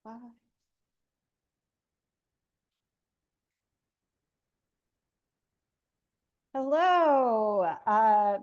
Bye. Hello,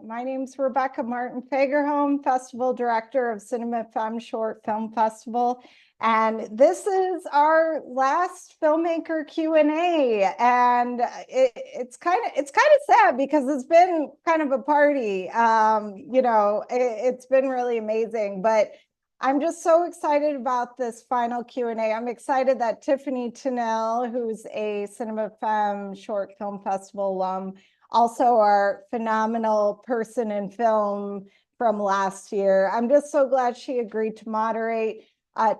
my name's Rebecca Martin Fagerholm, Festival Director of Cinema Femme Short Film Festival. And this is our last filmmaker Q&A. And it's kind of sad because it's been kind of a party. It's been really amazing, but I'm just so excited about this final Q&A. I'm excited that Tiffany Tenille, who's a Cinema Femme Short Film Festival alum, also our phenomenal person in film from last year. I'm just so glad she agreed to moderate.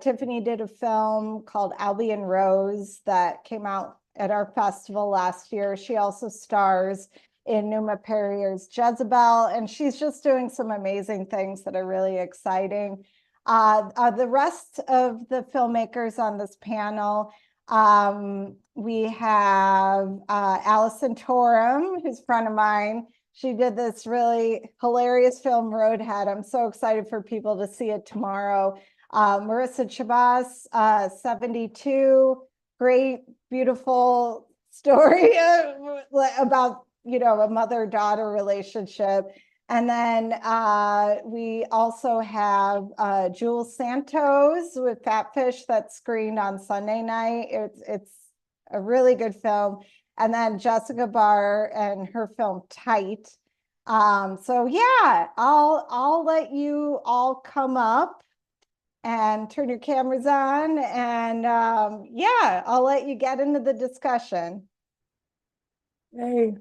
Tiffany did a film called Albion Rose that came out at our festival last year. She also stars in Numa Perrier's Jezebel, and she's just doing some amazing things that are really exciting. The rest of the filmmakers on this panel, we have Allison Torem, who's a friend of mine. She did this really hilarious film, Roadhead. I'm so excited for people to see it tomorrow. Marissa Chibás, 72, great, beautiful story about, a mother-daughter relationship. And then we also have Jules Santos with Fatfish that's screened on Sunday night. It's a really good film. And then Jessica Barr and her film Tight. So yeah, I'll let you all come up and turn your cameras on, and yeah, I'll let you get into the discussion. Hey.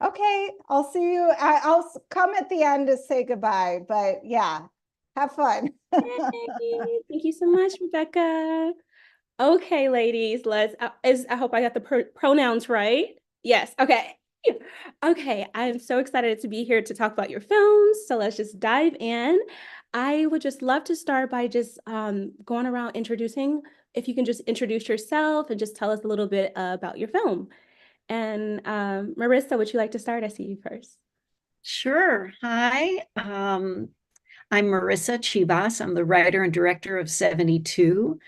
Okay, I'll see you. I'll come at the end to say goodbye, but yeah, have fun. Yay. Thank you so much, Rebecca. Okay, ladies, I hope I got the pronouns right. Yes, okay. Okay, I'm so excited to be here to talk about your films. So let's just dive in. I would just love to start by just going around introducing, if you can just introduce yourself and just tell us a little bit about your film. And Marissa, would you like to start? I see you first. Sure. Hi. I'm Marissa Chibás. I'm the writer and director of 72.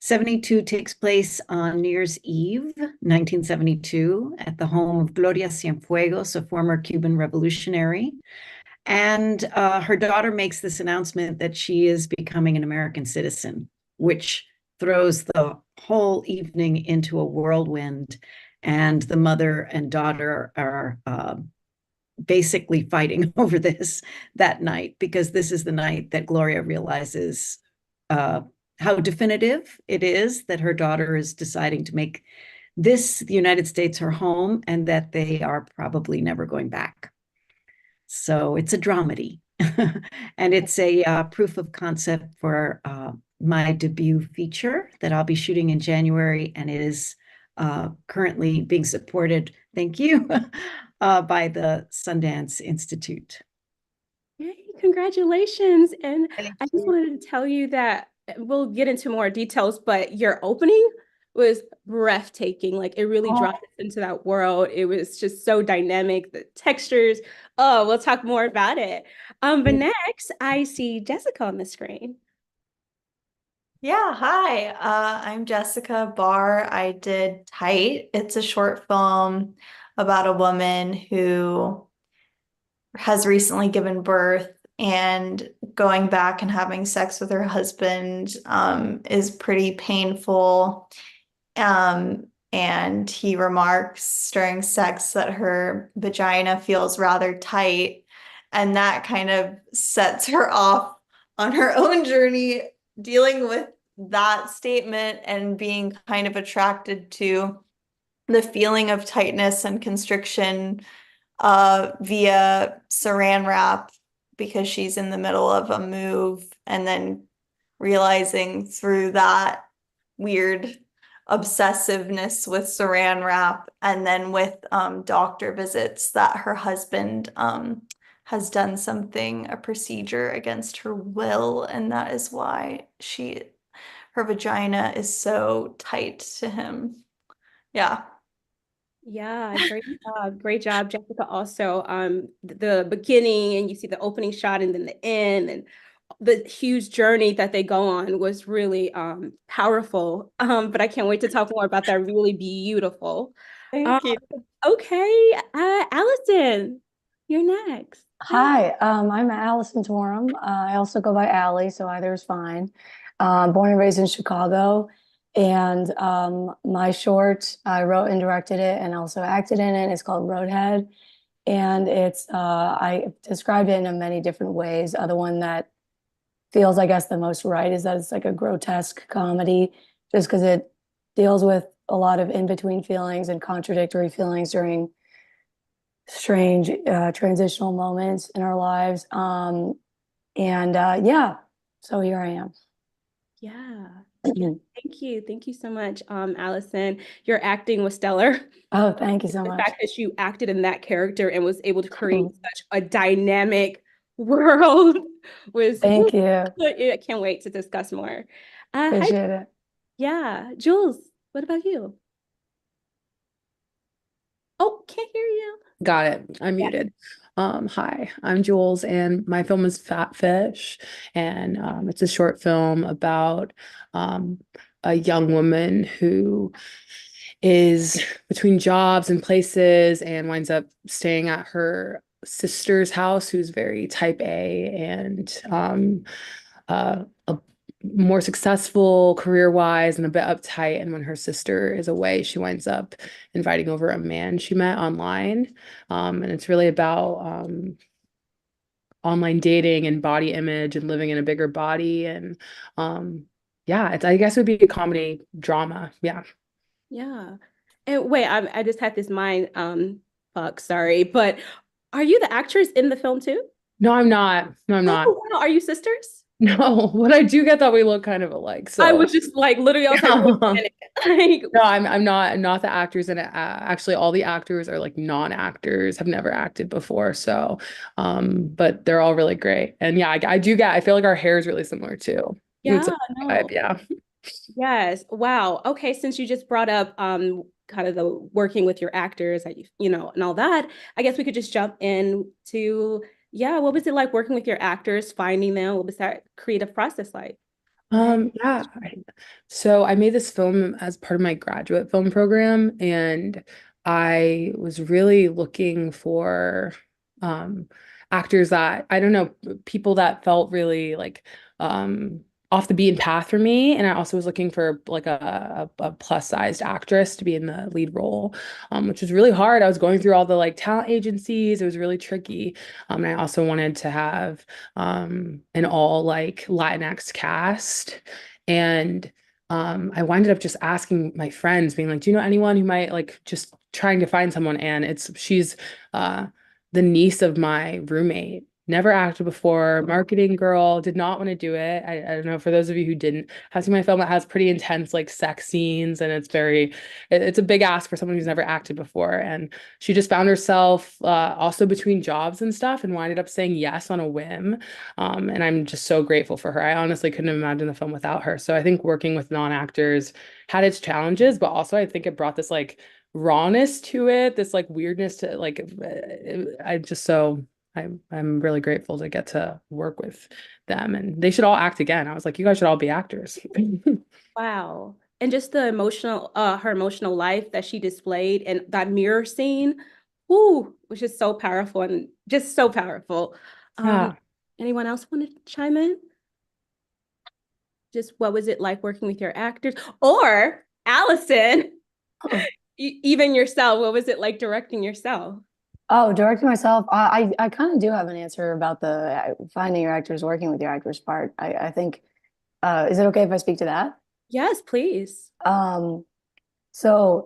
72 takes place on New Year's Eve, 1972, at the home of Gloria Cienfuegos, a former Cuban revolutionary. And her daughter makes this announcement that she is becoming an American citizen, which throws the whole evening into a whirlwind. And the mother and daughter are basically fighting over this that night, because this is the night that Gloria realizes how definitive it is that her daughter is deciding to make the United States, her home, and that they are probably never going back. So it's a dramedy. And it's a proof of concept for my debut feature that I'll be shooting in January, and it is currently being supported, thank you, by the Sundance Institute. Yay, congratulations. And Thank I just you. wanted to tell you that we'll get into more details, but your opening was breathtaking. Like it really dropped us into that world. It was just so dynamic, the textures. Oh, we'll talk more about it. But next I see Jessica on the screen. Yeah, hi. I'm Jessica Barr. I did Tight. It's a short film about a woman who has recently given birth, and going back and having sex with her husband is pretty painful. And he remarks during sex that her vagina feels rather tight, and that kind of sets her off on her own journey dealing with that statement and being kind of attracted to the feeling of tightness and constriction via saran wrap, because she's in the middle of a move, and then realizing through that weird obsessiveness with saran wrap, and then with doctor visits, that her husband has done something, a procedure against her will, and that is why her vagina is so tight to him. Yeah. Yeah, great job, Jessica. Also, the beginning, and you see the opening shot and then the end, and the huge journey that they go on was really powerful. But I can't wait to talk more about that. Really beautiful. Thank you. Okay, Allison, you're next. Hi, I'm Allison Torem. I also go by Allie, so either is fine. Born and raised in Chicago, and my short, I wrote and directed it, and also acted in it. It's called Roadhead, and it's I described it in many different ways. The one that feels, I guess, the most right is that it's like a grotesque comedy, just because it deals with a lot of in-between feelings and contradictory feelings during strange transitional moments in our lives. Yeah, so here I am. Yeah. Thank you. Thank you so much, Allison. Your acting was stellar. Oh, thank you so The much. fact that you acted in that character and was able to create such a dynamic world was Thank you. I can't wait to discuss more. Hi, Appreciate it. yeah, Jules, what about you? Oh, can't hear you. Got it. I'm muted. Hi, I'm Jules, and my film is Fatfish, and it's a short film about a young woman who is between jobs and places and winds up staying at her sister's house, who's very type A and a more successful career-wise and a bit uptight. And when her sister is away, she winds up inviting over a man she met online. And it's really about online dating and body image and living in a bigger body. And yeah, I guess it would be a comedy drama. Yeah. Yeah. And wait, I just had this mind fuck, sorry, but are you the actress in the film too? No, I'm not. No, I'm not. Oh, wow. Are you sisters? No, but I do get that we look kind of alike. So I was just like literally, I was like, wait a minute. Like, no, I'm not the actors in it. Actually, all the actors are like non-actors, have never acted before. So, but they're all really great. And yeah, I feel like our hair is really similar too. yeah, It's a no. vibe, yeah. Yes. Wow. Okay. Since you just brought up kind of the working with your actors, that you know, and all that, I guess we could just jump into, yeah, what was it like working with your actors, finding them? What was that creative process like? Yeah. So I made this film as part of my graduate film program, and I was really looking for actors that, I don't know, people that felt really like off the beaten path for me. And I also was looking for like a plus-sized actress to be in the lead role, which was really hard. I was going through all the like talent agencies. It was really tricky. And I also wanted to have an all like Latinx cast. And I winded up just asking my friends, being like, do you know anyone who might like just trying to find someone? And she's the niece of my roommate. Never acted before, marketing girl, did not want to do it. I don't know, for those of you who didn't have seen my film, it has pretty intense like sex scenes, and it's a big ask for someone who's never acted before. And she just found herself also between jobs and stuff and winded up saying yes on a whim. And I'm just so grateful for her. I honestly couldn't have imagined the film without her. So I think working with non-actors had its challenges, but also I think it brought this like rawness to it, this like weirdness to like, I'm really grateful to get to work with them, and they should all act again. I was like, you guys should all be actors. Wow. And just the emotional, her emotional life that she displayed and that mirror scene, ooh, was just so powerful and just so powerful. Yeah. Anyone else want to chime in? Just what was it like working with your actors? Or Allison, even yourself, what was it like directing yourself? Oh, directing myself. I kind of do have an answer about the finding your actors, working with your actors part. I think, is it okay if I speak to that? Yes, please. So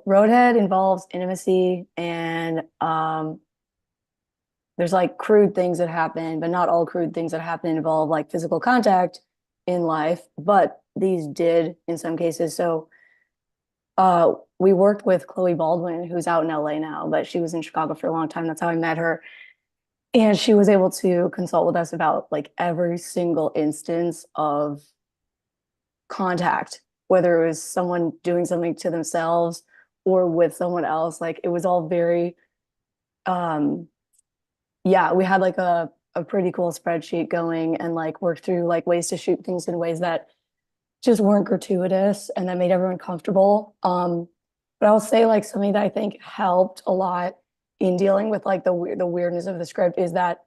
Roadhead involves intimacy and there's like crude things that happen, but not all crude things that happen involve like physical contact in life, but these did in some cases. So we worked with Chloe Baldwin, who's out in LA now, but she was in Chicago for a long time. That's how I met her. And she was able to consult with us about like every single instance of contact, whether it was someone doing something to themselves or with someone else. Like it was all very, yeah, we had like a pretty cool spreadsheet going and like worked through like ways to shoot things in ways that just weren't gratuitous and that made everyone comfortable. But I'll say like something that I think helped a lot in dealing with like the weirdness of the script is that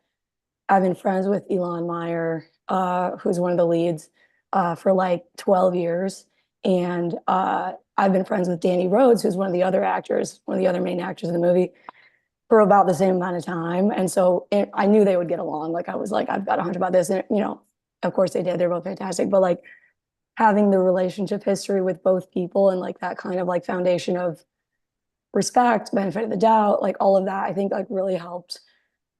I've been friends with Elon Meyer, who's one of the leads, for like 12 years. And I've been friends with Danny Rhodes, who's one of the other actors, one of the other main actors in the movie, for about the same amount of time. And so I knew they would get along. Like I was like, I've got a hunch about this. And, you know, of course they did. They're both fantastic. But like having the relationship history with both people and like that kind of like foundation of respect, benefit of the doubt, like all of that, I think like really helped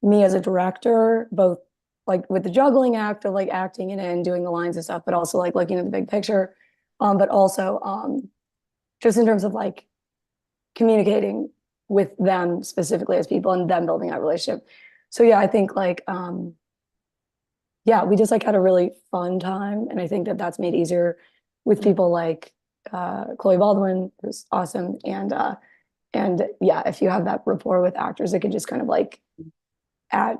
me as a director, both like with the juggling act of like acting in it and doing the lines and stuff, but also like looking at the big picture. But also just in terms of like communicating with them specifically as people and them building that relationship. So yeah, I think like yeah, we just like had a really fun time. And I think that that's made easier with people like Chloe Baldwin, who's awesome. And yeah, if you have that rapport with actors, it can just kind of like add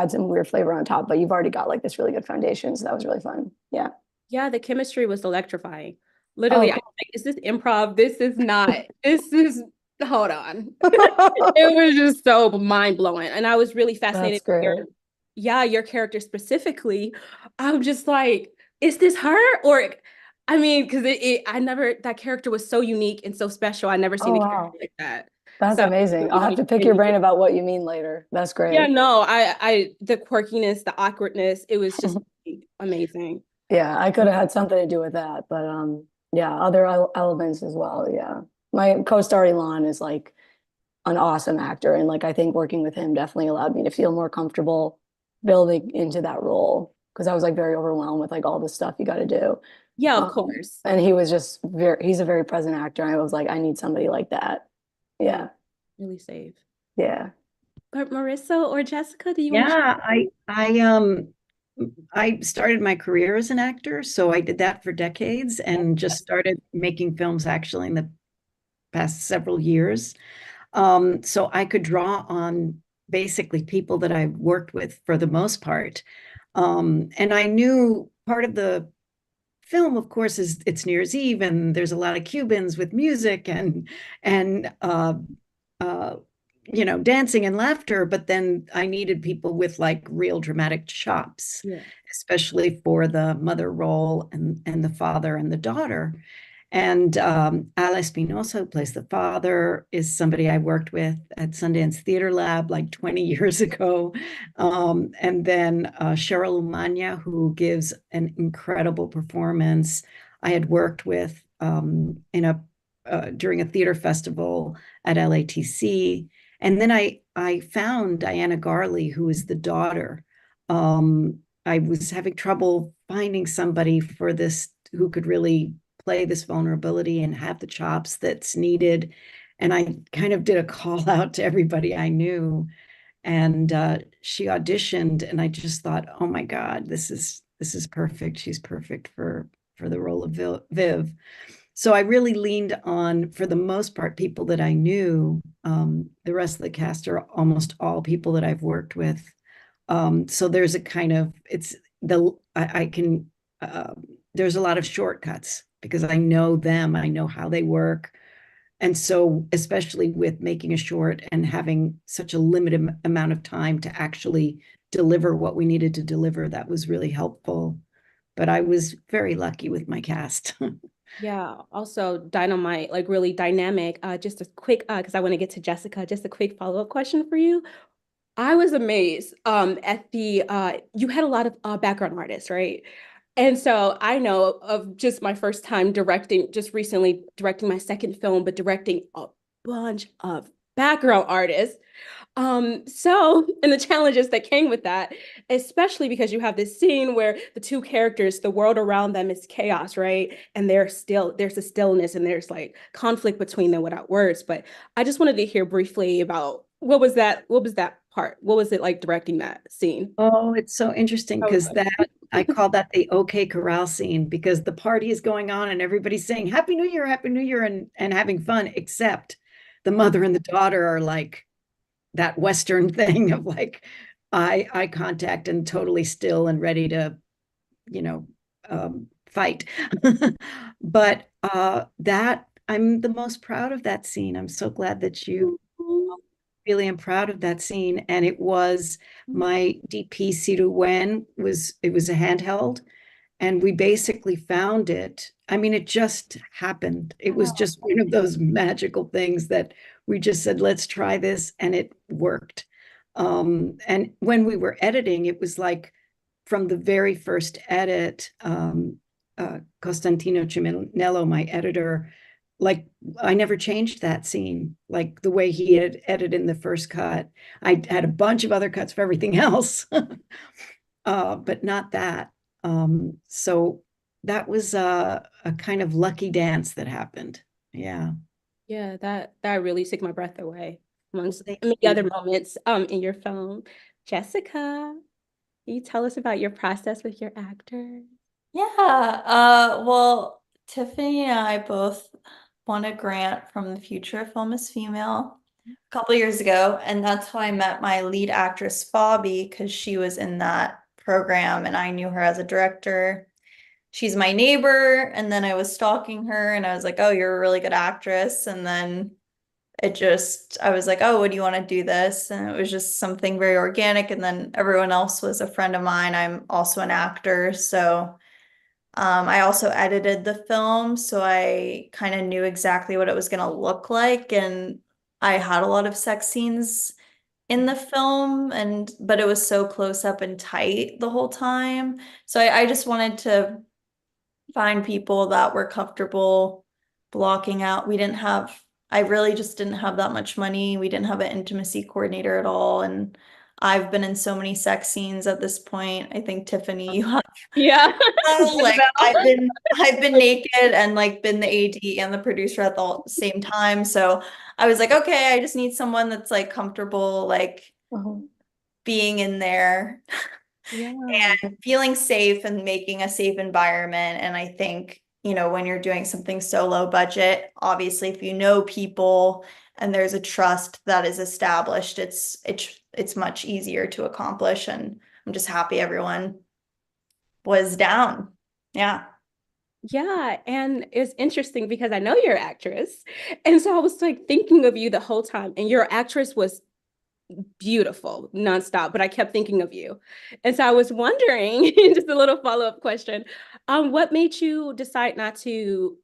some weird flavor on top, but you've already got like this really good foundation. So that was really fun. Yeah. Yeah, the chemistry was electrifying. Literally, Oh, I was like, is this improv? This is not, this is, hold on. It was just so mind-blowing. And I was really fascinated that's with your character specifically. I'm just like, is this her? Or, I mean, because that character was so unique and so special. I never seen Oh, a wow. character like that. That's So amazing. I'll have to pick your brain about what you mean later. That's great. yeah, no, the quirkiness, the awkwardness, it was just amazing. Yeah, I could have had something to do with that, but yeah, other elements as well. Yeah. My co-star Elon is like an awesome actor, and like I think working with him definitely allowed me to feel more comfortable building into that role because I was like very overwhelmed with like all the stuff you got to do. Yeah, of course. And he was just he's a very present actor. And I was like, I need somebody like that. Yeah. Really safe. Yeah. But Marissa or Jessica, do you want to Yeah, I started my career as an actor, so I did that for decades and just started making films actually in the past several years. So I could draw on basically people that I've worked with for the most part. And I knew part of the film, of course, is it's New Year's Eve and there's a lot of Cubans with music and dancing and laughter, but then I needed people with like real dramatic chops, Yeah. especially for the mother role and the father and the daughter. And Ala Espinosa, who plays the father, is somebody I worked with at Sundance Theater Lab like 20 years ago. And then Cheryl Umania, who gives an incredible performance. I had worked with during a theater festival at LATC. And then I found Diana Garley, who is the daughter. I was having trouble finding somebody for this who could really play this vulnerability and have the chops that's needed. And I kind of did a call out to everybody I knew. And she auditioned, and I just thought, oh my God, this is perfect. She's perfect for the role of Viv. So I really leaned on, for the most part, people that I knew. The rest of the cast are almost all people that I've worked with. So there's a kind of, there's a lot of shortcuts because I know them, I know how they work. And so, especially with making a short and having such a limited amount of time to actually deliver what we needed to deliver, that was really helpful. But I was very lucky with my cast. Yeah, also dynamite, like really dynamic. Just a quick, because I want to get to Jessica, just a quick follow-up question for you. I was amazed at you had a lot of background artists, right? And so I know of just my first time directing, just recently directing my second film, but directing a bunch of background artists. So, and the challenges that came with that, especially because you have this scene where the two characters, the world around them is chaos, right? And there's a stillness and there's like conflict between them without words. But I just wanted to hear briefly about what was that part? What was it like directing that scene? Oh, it's so interesting because I call that the OK Corral scene, because the party is going on and everybody's saying Happy New Year, and having fun, except the mother and the daughter are like that Western thing of like, eye contact and totally still and ready to, you know, fight. But that I'm the most proud of that scene. I'm so glad that you really am proud of that scene. And it was my DP Sidu Wen it was a handheld, and we basically found it. I mean, it just happened. It was just one of those magical things that we just said, let's try this, and it worked. And when we were editing, it was like from the very first edit, Costantino Ciminello, my editor, like I never changed that scene, like the way he had edited in the first cut. I had a bunch of other cuts for everything else, but not that. So that was a kind of lucky dance that happened. Yeah. Yeah, that really took my breath away amongst Thank many you. other moments in your film. Jessica, can you tell us about your process with your actor? Yeah, well, Tiffany and I both won a grant from the Future Film is Female a couple years ago, and that's how I met my lead actress, Bobby, because she was in that program and I knew her as a director. She's my neighbor, and then I was stalking her and I was like, oh, you're a really good actress. And then I was like, oh, would you want to do this? And it was just something very organic. And then everyone else was a friend of mine. I'm also an actor, so I also edited the film, so I kind of knew exactly what it was going to look like. And I had a lot of sex scenes in the film, but it was so close up and tight the whole time. So I just wanted to find people that were comfortable blocking out. I really just didn't have that much money. We didn't have an intimacy coordinator at all. And I've been in so many sex scenes at this point. I think Tiffany, you have Yeah. like I've been naked and like been the AD and the producer at the same time. So I was like, okay, I just need someone that's like comfortable like being in there Yeah. and feeling safe and making a safe environment. And I think, when you're doing something so low budget, obviously if you know people and there's a trust that is established, it's much easier to accomplish. And I'm just happy everyone was down. Yeah. Yeah, and it's interesting because I know you're an actress. And so I was like thinking of you the whole time, and your actress was beautiful nonstop, but I kept thinking of you. And so I was wondering, just a little follow-up question, what made you decide not to,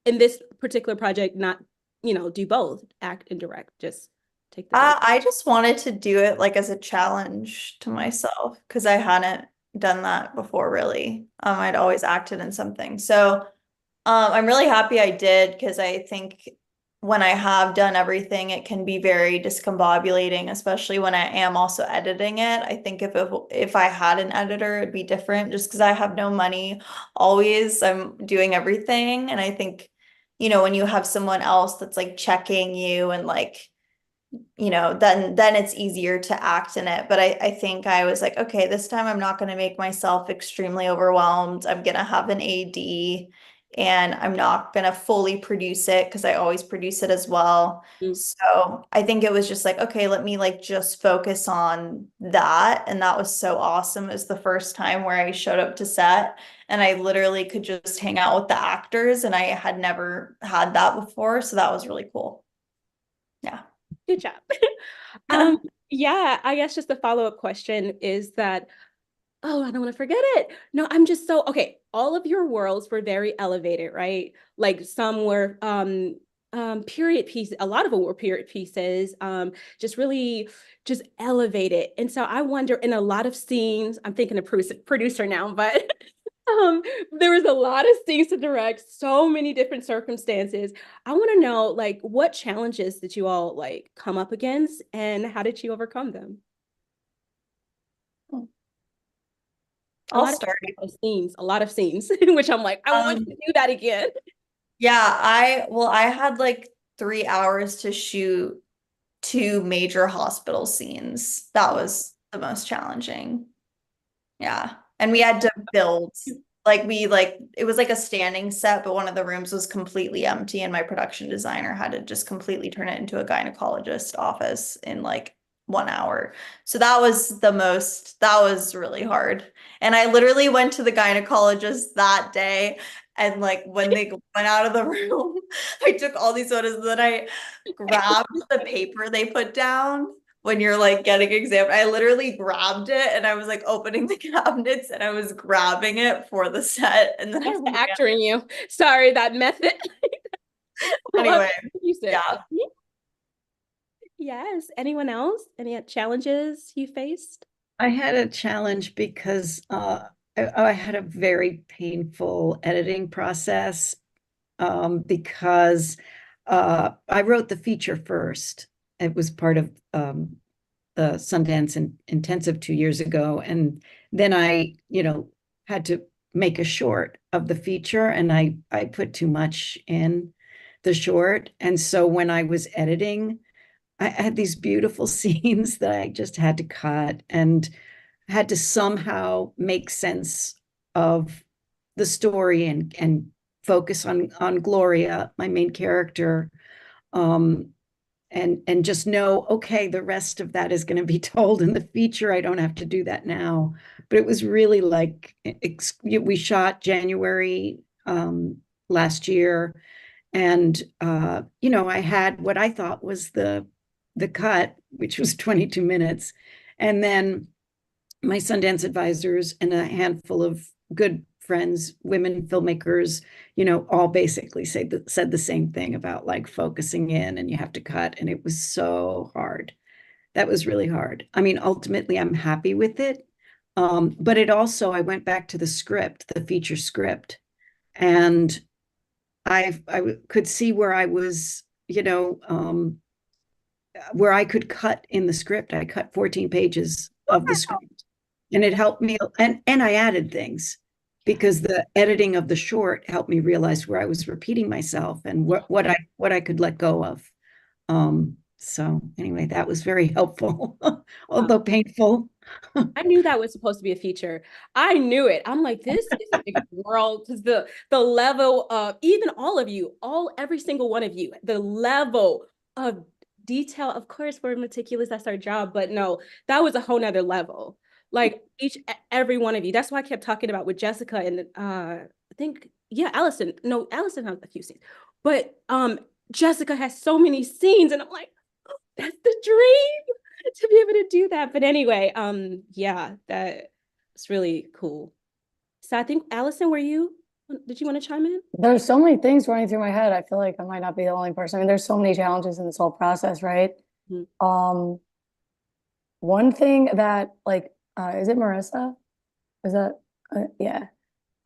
in this particular project, not, do both, act and direct, just take the lead? I just wanted to do it like as a challenge to myself because I hadn't done that before really. I'd always acted in something. So I'm really happy I did because I think when I have done everything, it can be very discombobulating, especially when I am also editing it. I think if I had an editor, it'd be different just because I have no money. Always, I'm doing everything. And I think, when you have someone else that's like checking you and like, then it's easier to act in it. But I think I was like, okay, this time I'm not going to make myself extremely overwhelmed. I'm going to have an AD and I'm not going to fully produce it because I always produce it as well. Mm. So I think it was just like, okay, let me like just focus on that. And that was so awesome. It was the first time where I showed up to set and I literally could just hang out with the actors, and I had never had that before. So that was really cool. Yeah. Good job. Yeah, I guess just the follow-up question is that, oh, I don't want to forget it. No, I'm just so, okay, all of your worlds were very elevated, right? Like some were period pieces, a lot of them were period pieces, just really just elevated. And so I wonder, in a lot of scenes, I'm thinking of producer now, but there was a lot of scenes to direct, so many different circumstances. I want to know, like, what challenges did you all like come up against, and how did you overcome them? I'll start. A lot of scenes, which I'm like, I want to do that again. Yeah, I had like 3 hours to shoot 2 major hospital scenes. That was the most challenging. Yeah. And we had to build it was like a standing set, but one of the rooms was completely empty, and my production designer had to just completely turn it into a gynecologist office in like 1 hour. So that was really hard. And I literally went to the gynecologist that day. And like when they went out of the room, I took all these photos and then I grabbed the paper they put down when you're like getting examined. I literally grabbed it and I was like opening the cabinets and I was grabbing it for the set. And then That's the actor in you. Sorry, that method. Anyway, You said. yeah. Yes. Anyone else? Any challenges you faced? I had a challenge because I had a very painful editing process because I wrote the feature first. It was part of the Sundance Intensive 2 years ago. And then I, had to make a short of the feature, and I put too much in the short. And so when I was editing, I had these beautiful scenes that I just had to cut and had to somehow make sense of the story and focus on Gloria, my main character, and just know, okay, the rest of that is going to be told in the feature. I don't have to do that now. But it was really like we shot January last year, and I had what I thought was the cut, which was 22 minutes, and then my Sundance advisors and a handful of good friends, women filmmakers, all basically said the same thing about like focusing in and you have to cut. And it was so hard. That was really hard. I mean, ultimately, I'm happy with it. But it also, I went back to the script, the feature script, and I could see where I was, where I could cut in the script. I cut 14 pages of the script, and it helped me. And I added things because the editing of the short helped me realize where I was repeating myself and what I could let go of. So anyway, that was very helpful, although painful. I knew that was supposed to be a feature. I knew it. I'm like, this is a big world, because the level of, even all of you, every single one of you, the level of detail, of course, we're meticulous, that's our job, but no, that was a whole nother level. Like every one of you. That's why I kept talking about with Jessica and I think, yeah, Allison. No, Allison has a few scenes, but Jessica has so many scenes, and I'm like, oh, that's the dream to be able to do that. But anyway, yeah, that's really cool. So I think Allison, did you want to chime in? There's so many things running through my head. I feel like I might not be the only person. I mean, there's so many challenges in this whole process, right? Mm-hmm. One thing that like, is it Marissa? Is that, yeah.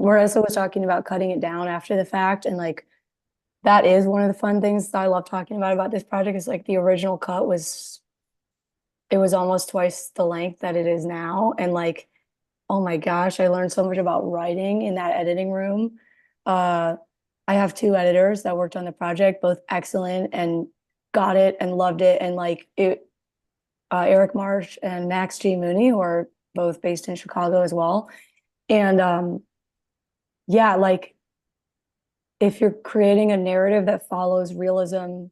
Marissa was talking about cutting it down after the fact. And like, that is one of the fun things that I love talking about this project is like the original cut it was almost twice the length that it is now. And like, oh my gosh, I learned so much about writing in that editing room. I have two editors that worked on the project, both excellent and got it and loved it. And like Eric Marsh and Max G. Mooney, who are both based in Chicago as well. And yeah, like if you're creating a narrative that follows realism,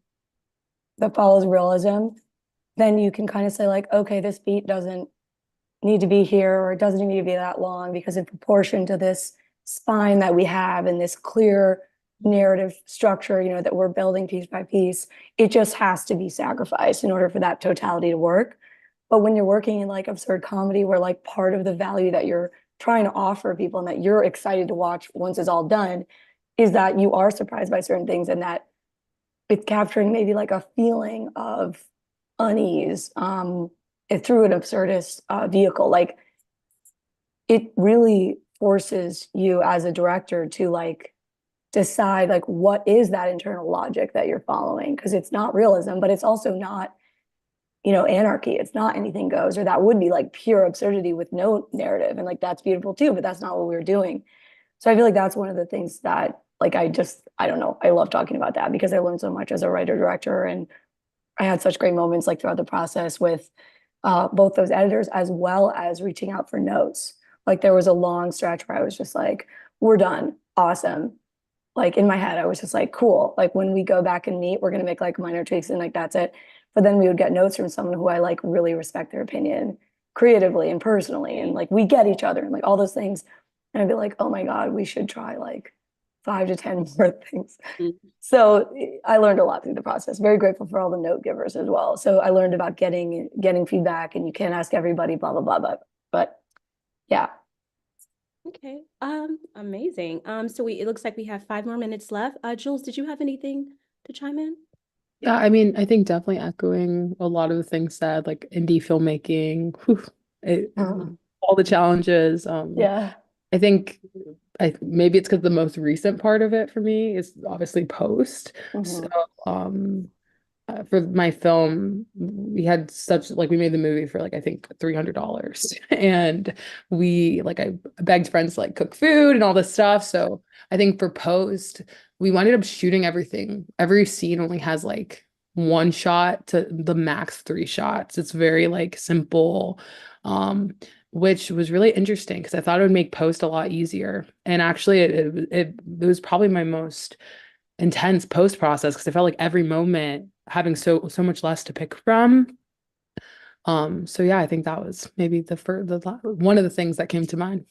then you can kind of say like, okay, this beat doesn't need to be here, or it doesn't need to be that long, because in proportion to this spine that we have and this clear narrative structure, that we're building piece by piece, it just has to be sacrificed in order for that totality to work. But when you're working in like absurd comedy, where like part of the value that you're trying to offer people and that you're excited to watch once it's all done is that you are surprised by certain things, and that it's capturing maybe like a feeling of unease through an absurdist vehicle. Like it really forces you as a director to like decide like what is that internal logic that you're following, because it's not realism, but it's also not anarchy. It's not anything goes, or that would be like pure absurdity with no narrative, and like that's beautiful too, but that's not what we're doing. So I feel like that's one of the things that like I don't know, I love talking about that because I learned so much as a writer director, and I had such great moments like throughout the process with both those editors, as well as reaching out for notes. Like there was a long stretch where I was just like, we're done, awesome. Like in my head, I was just like, cool. Like when we go back and meet, we're gonna make like minor tweaks and like that's it. but then we would get notes from someone who I like really respect their opinion creatively and personally, and like we get each other and like all those things. And I'd be like, oh my God, we should try like 5 to 10 more things. So I learned a lot through the process. Very grateful for all the note givers as well. So I learned about getting feedback, and you can't ask everybody, blah, blah, blah, but yeah. Okay. Amazing. So it looks like we have 5 more minutes left. Jules, did you have anything to chime in? Yeah, I mean, I think definitely echoing a lot of the things said, like indie filmmaking, all the challenges. Yeah. I think maybe it's because the most recent part of it for me is obviously post. So, for my film, we had we made the movie for like I think $300, and I begged friends to like cook food and all this stuff. So I think for post, we ended up shooting everything. Every scene only has like 1 shot to the max 3 shots. It's very like simple, which was really interesting because I thought it would make post a lot easier. And actually, it was probably my most intense post process because I felt like every moment having so much less to pick from. So yeah, I think that was maybe one of the things that came to mind.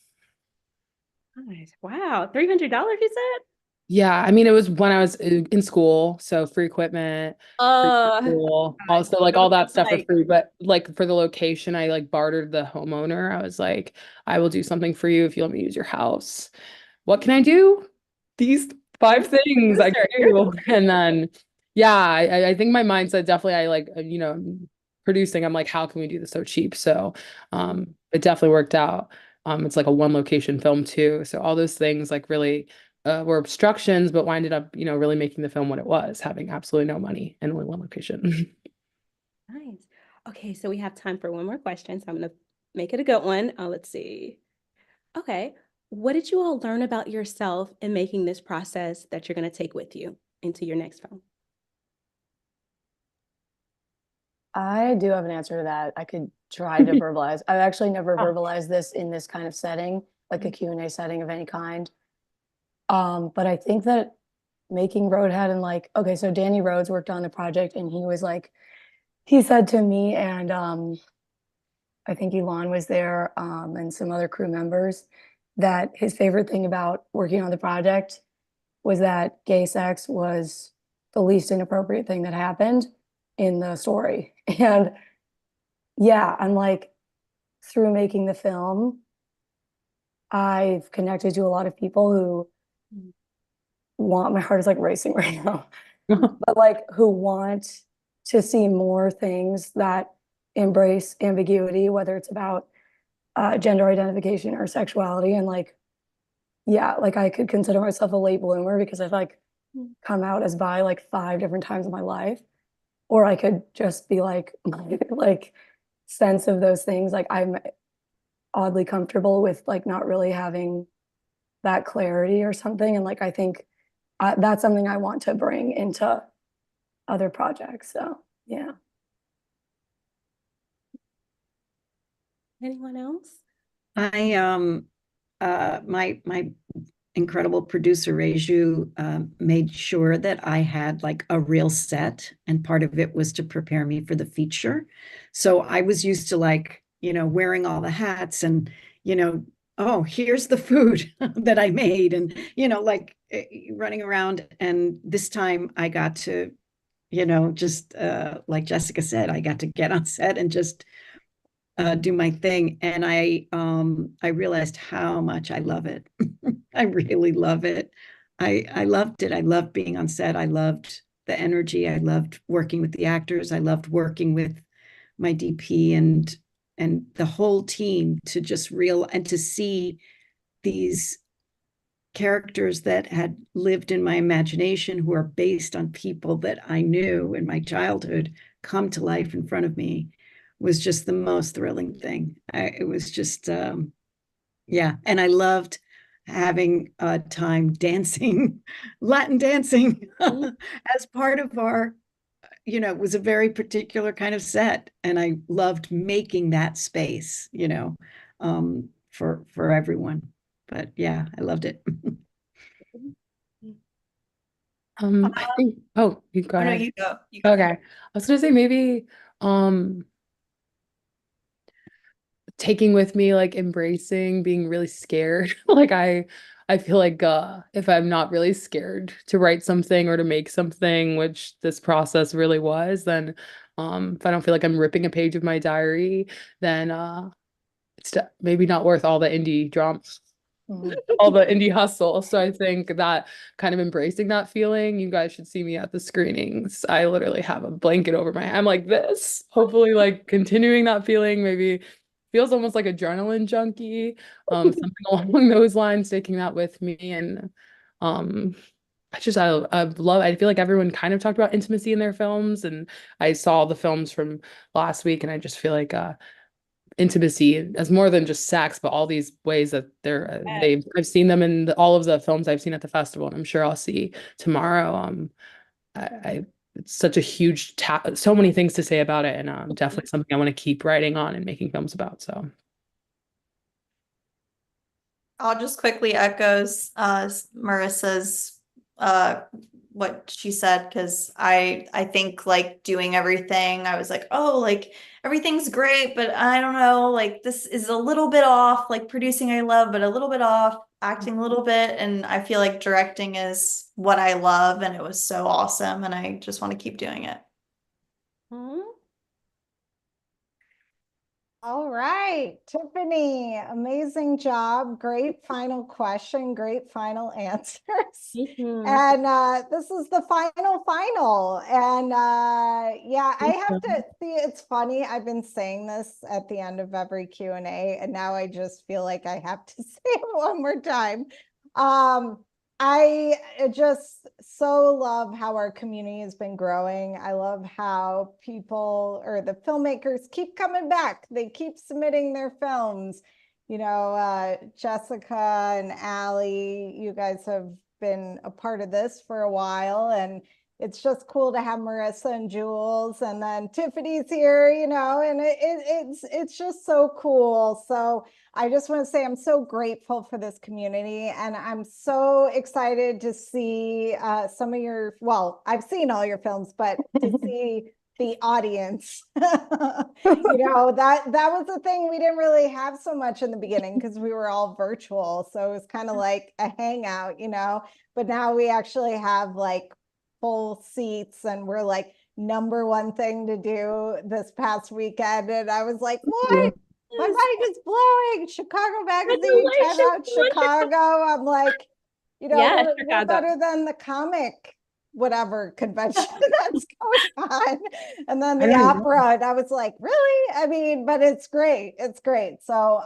Nice. Wow, $300 you said? Yeah, I mean it was when I was in school, so free equipment, free school, also like all that stuff for free. But like for the location, I like bartered the homeowner. I was like, I will do something for you if you let me use your house. What can I do? These 5 things I can do. And then, yeah, I think my mindset definitely, I like, producing, I'm like, how can we do this so cheap? So it definitely worked out. It's like a 1 location film too. So all those things like really were obstructions, but winded up, really making the film what it was, having absolutely no money and only 1 location. Nice. Okay, so we have time for 1 more question. So I'm going to make it a good one. Let's see. Okay. What did you all learn about yourself in making this process that you're going to take with you into your next film? I do have an answer to that. I could try to verbalize. I've actually never verbalized this in this kind of setting, like a Q&A setting of any kind. But I think that making Roadhead and like, okay, so Danny Rhodes worked on the project, and he was like, he said to me, and I think Elon was there, and some other crew members, that his favorite thing about working on the project was that gay sex was the least inappropriate thing that happened in the story. And yeah, I'm like, through making the film, I've connected to a lot of people who my heart is like racing right now, but like who want to see more things that embrace ambiguity, whether it's about gender identification or sexuality. And like, yeah, like I could consider myself a late bloomer because I've like come out as bi like 5 different times in my life. Or I could just be like, like sense of those things. Like I'm oddly comfortable with like not really having that clarity or something. And like, I think that's something I want to bring into other projects. So yeah. Anyone else? My incredible producer Reju made sure that I had like a real set, and part of it was to prepare me for the feature. So I was used to like, wearing all the hats and, oh, here's the food that I made, and, like running around. And this time I got to, just like Jessica said, I got to get on set and just do my thing. And I realized how much I love it. I really love it. I loved it. I loved being on set. I loved the energy. I loved working with the actors. I loved working with my DP and the whole team to just and to see these characters that had lived in my imagination, who are based on people that I knew in my childhood, come to life in front of me, was just the most thrilling thing. It was just, yeah. And I loved having time dancing, Latin dancing as part of our, it was a very particular kind of set. And I loved making that space, for everyone. But yeah, I loved it. I think, oh, you go Oh, no, ahead. you go. You go. Okay. I was gonna say maybe taking with me, like embracing being really scared. Like I feel like if I'm not really scared to write something or to make something, which this process really was, then if I don't feel like I'm ripping a page of my diary, then it's maybe not worth all the indie drama, all the indie hustle. So I think that kind of embracing that feeling, you guys should see me at the screenings. I literally have a blanket over my head. I'm like this, hopefully like continuing that feeling, maybe feels almost like adrenaline junkie, something along those lines, taking that with me. And I love, I feel like everyone kind of talked about intimacy in their films, and I saw the films from last week, and I just feel like intimacy as more than just sex, but all these ways that I've seen them in all of the films I've seen at the festival, and I'm sure I'll see tomorrow. I it's such a huge so many things to say about it, and definitely something I want to keep writing on and making films about. So I'll just quickly echoes Marissa's what she said, because I think like doing everything, I was like, oh, like everything's great, but I don't know, like this is a little bit off, like producing I love, but a little bit off, acting a little bit, and I feel like directing is what I love, and it was so awesome, and I just want to keep doing it. Aw. All right, Tiffany, amazing job. Great final question, great final answers. Mhm. And this is the final. And yeah, I have to see, it's funny. I've been saying this at the end of every Q&A, and now I just feel like I have to say it one more time. I just so love how our community has been growing. I love how people or the filmmakers keep coming back. They keep submitting their films. You know, Jessica and Allie, you guys have been a part of this for a while, and it's just cool to have Marissa and Jules, and then Tiffany's here, you know, and it's just so cool. So I just want to say I'm so grateful for this community, and I'm so excited to see some of your, well, I've seen all your films, but to see the audience. You know, that was the thing, we didn't really have so much in the beginning because we were all virtual. So it was kind of like a hangout, you know, but now we actually have like full seats, and we're like #1 thing to do this past weekend. And I was like, what? My mind is blowing. Chicago Magazine, Time Out Chicago. I'm like, you know, Yeah, we're Chicago. better than the comic whatever convention that's going on. And then the opera. And I was like, really? I mean, but it's great. It's great. So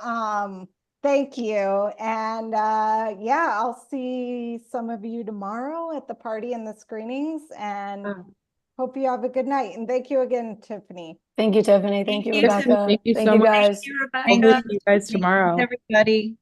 thank you. And yeah, I'll see some of you tomorrow at the party and the screenings, and hope you have a good night. And thank you again, Tiffany. Thank you, Tiffany. Thank you, Rebecca. Thank you Thank so you, much. guys. Thank you, I'll Rebecca. see you guys tomorrow. Everybody.